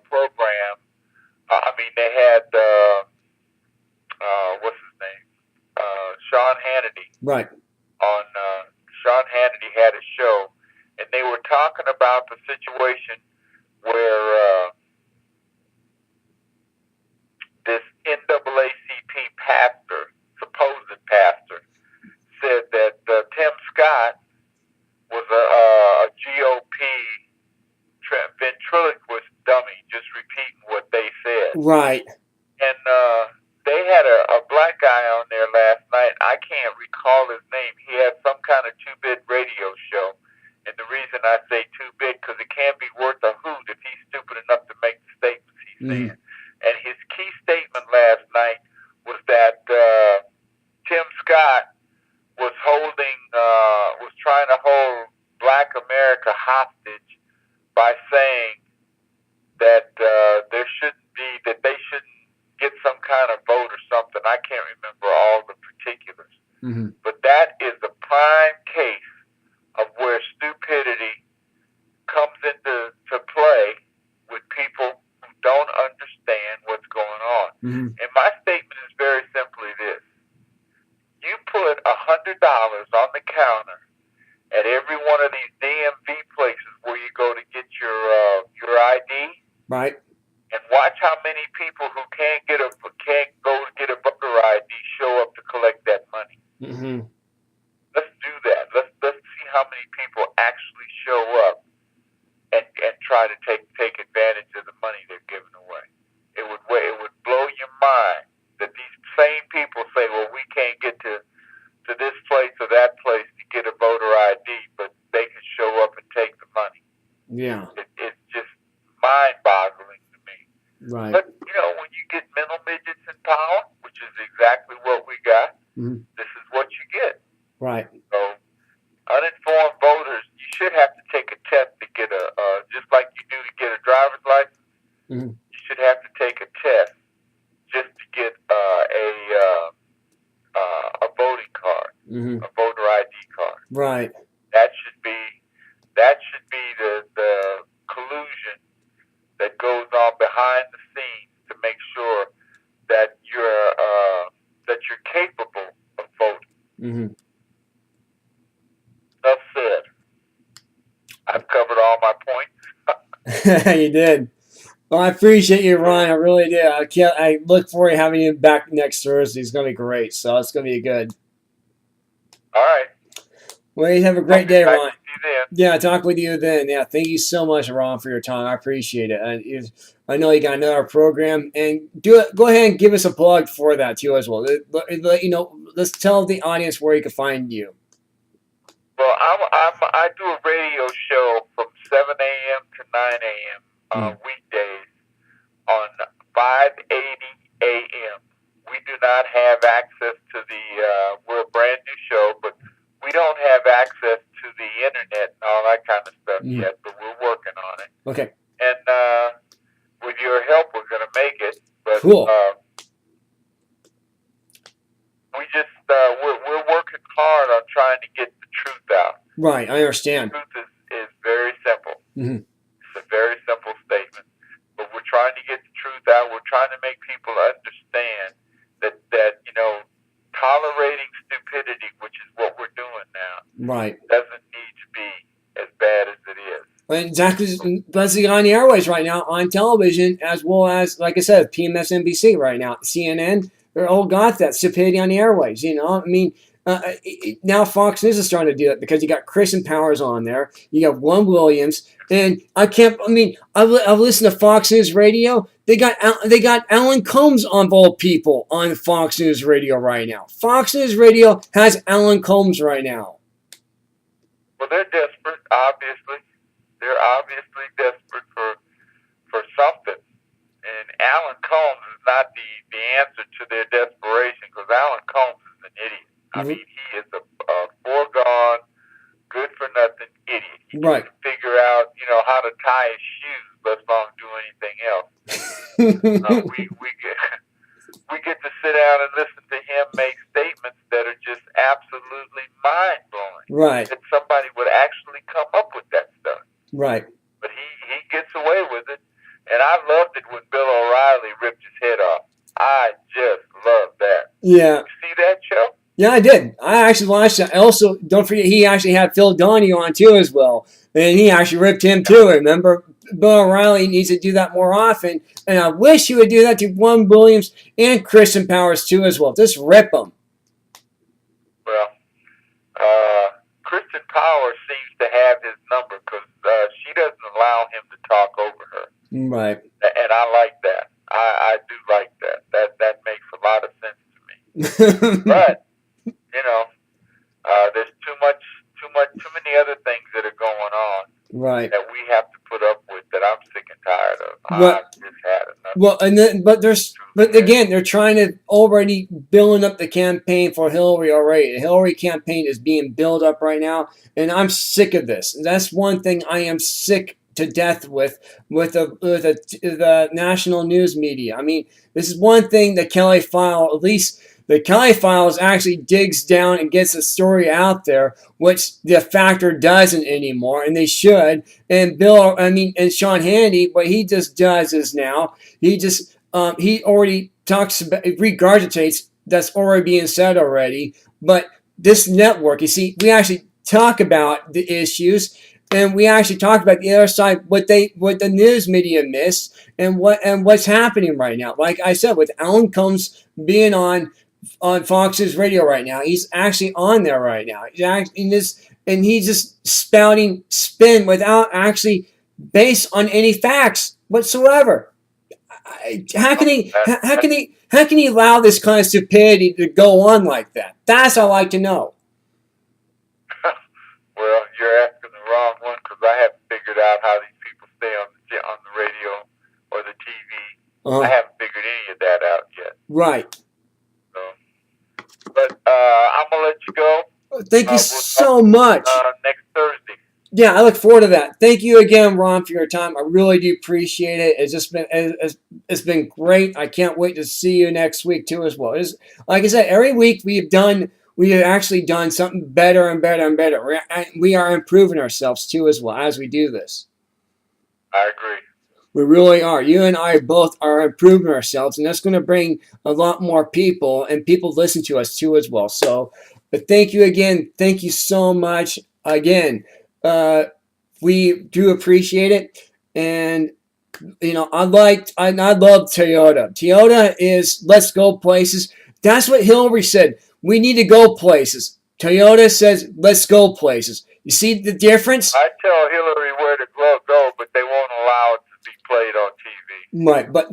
program. They had what's his name, Sean Hannity. Right. On Sean Hannity had a show, and they were talking about the situation where this NAACP pastor, supposed pastor, said that Tim Scott was a GOP ventriloquist dummy, just repeating what they said. Right. And they had a black guy on there last night. I can't recall his name. He had some kind of two-bit radio show. And the reason I say two-bit, because it can't be worth a hoot if he's stupid enough to make the statements he's saying. And his key statement last night was that Tim Scott was trying to hold Black America hostage by saying that they shouldn't get some kind of vote or something. I can't remember all the particulars. Mm-hmm. But that is the prime case of where stupidity comes into play with people who don't understand what's going on. Mm-hmm. And my statement is very simply this. You put $100 on the counter at every one of these DMV places where you go to get your ID. Right. And watch how many people who can't go to get a voter ID show up to collect that money. Mm-hmm. Let's do that. Let's see how many people actually show up and try to take advantage of the money they're giving away. It would blow your mind that these same people say, well, we can't get to this place or that place to get a voter ID, but they can show up and take the money. Yeah. It's just mind-boggling to me. Right. But, when you get mental midgets in power, which is exactly what we got, mm-hmm. This is what you get. Right. So, uninformed voters, you should have to take a test to get just like you do to get a driver's license, mm-hmm. you should have to take a test just to get a voting card, mm-hmm. a voter ID card. Right. That should be the collusion that goes on behind the scenes to make sure that you're capable of voting. Mm-hmm. Enough said. I've covered all my points. You did. Well, I appreciate you, Ron. I really did. I look forward to having you back next Thursday. It's going to be great. So it's going to be good. All right. Well, you have a great day, Ron. See you then. Yeah, talk with you then. Yeah, thank you so much, Ron, for your time. I appreciate it. I know you got another program, and go ahead and give us a plug for that too as well. Let's tell the audience where you can find you. Well, I do a radio show from 7 a.m. to 9 a.m. Weekdays on 580 a.m. We do not have access to we're a brand new show, but we don't have access to the internet and all that kind of stuff yet, but we're working on it. Okay. And with your help, we're going to make it. But, cool. We're working hard on trying to get the truth out. Right, I understand. The truth is very simple. Mm-hmm. It's a very simple statement. But we're trying to get the truth out. We're trying to make people understand that tolerating stupidity, which is what we're doing now, right, doesn't need to be as bad as it is. Exactly. That's on the airways right now, on television, as well as, like I said, PMSNBC right now, CNN. They're all got that stupidity on the airways. Now Fox News is starting to do it because you got Christian Powers on there. You got Juan Williams, and I've listened to Fox News Radio. They got Alan Combs of all people on Fox News Radio right now. Fox News Radio has Alan Combs right now. Well, they're desperate, obviously. They're obviously desperate for something. And Alan Combs is not the answer to their desperation, because Alan Combs is an idiot. I mean, he is a foregone, good-for-nothing idiot. He right. Can figure out, how to tie his shoes, let alone do anything else. We get to sit down and listen to him make statements that are just absolutely mind-blowing. Right. That somebody would actually come up with that stuff. Right. But he gets away with it, and And I loved it when Bill O'Reilly ripped his head off. I just love that. Yeah. You see that show? Yeah, I did. I actually watched that. Also, don't forget, he actually had Phil Donahue on too as well. And he actually ripped him too. Remember, Bill O'Reilly needs to do that more often. And I wish he would do that to Juan Williams and Christian Powers too as well. Just rip them. Well, Christian Powers seems to have his number because she doesn't allow him to talk over her. Right. And I like that. I do like that. That makes a lot of sense to me. But there's too many other things that are going on. Right. That we have to put up with that I'm sick and tired of. I've just had enough. Well, but again, they're trying to already building up the campaign for Hillary already. The Hillary campaign is being built up right now, and I'm sick of this. And that's one thing I am sick to death with the national news media. I mean, this is one thing the Kelly File, at least the Kelly Files, actually digs down and gets the story out there, which the Factor doesn't anymore, and they should. And and Sean Hannity, what he just does is now he already talks about, regurgitates that's already being said already. But this network, you see, we actually talk about the issues. And we actually talked about the other side, what the news media missed, and what's happening right now. Like I said, with Alan Combs being on Fox's radio right now, he's actually on there right now. He's just spouting spin without actually based on any facts whatsoever. How can he allow this kind of stupidity to go on like that? That's what I'd like to know. Well, you're asking the wrong one because I haven't figured out how these people stay on the radio or the TV. I haven't figured any of that out yet. Right. So, but I'm gonna let you go. Thank you so much. Next Thursday. Yeah, I look forward to that. Thank you again, Ron, for your time. I really do appreciate it. It's been great. I can't wait to see you next week too, as well. Like I said, every week we have actually done something better and better and better. We are improving ourselves too, as well, as we do this. I agree. We really are. You and I both are improving ourselves, and that's going to bring a lot more people, and people listen to us too, as well. So, but thank you again. Thank you so much again. We do appreciate it, and I love Toyota. Toyota is let's go places. That's what Hillary said. We need to go places. Toyota says let's go places. You see the difference? I tell Hillary where to go, but they won't allow it to be played on TV. Right, but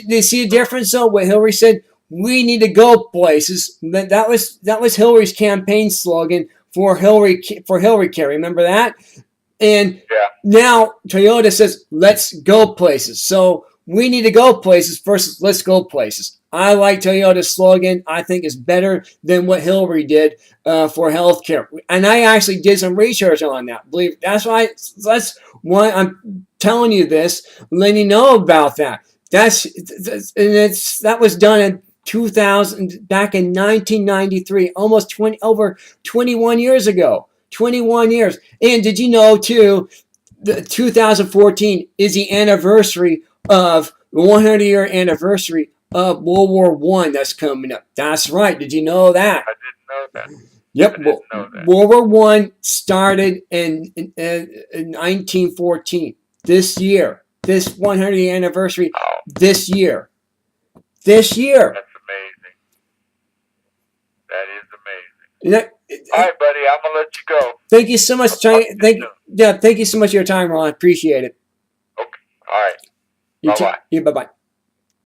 you see the difference though. What Hillary said, we need to go places. That was Hillary's campaign slogan for Hillary Care. Remember that? And now Toyota says, let's go places. So we need to go places versus let's go places. I like Toyota's slogan. I think it's better than what Hillary did for healthcare. And I actually did some research on that. That's why I'm telling you this, letting you know about that. That was done in 2000, back in 1993, almost 21 years ago. 21 years. And did you know, too, the 2014 is the anniversary of the 100-year anniversary of World War I that's coming up. That's right. Did you know that? I didn't know that. Yep. World War I started in 1914. This year. This 100th anniversary. This year. That's amazing. That is amazing. All right, buddy. I'm gonna let you go. Thank you so much. Thank you so much for your time, Ron. Appreciate it. Okay. All right. Bye bye. Bye bye.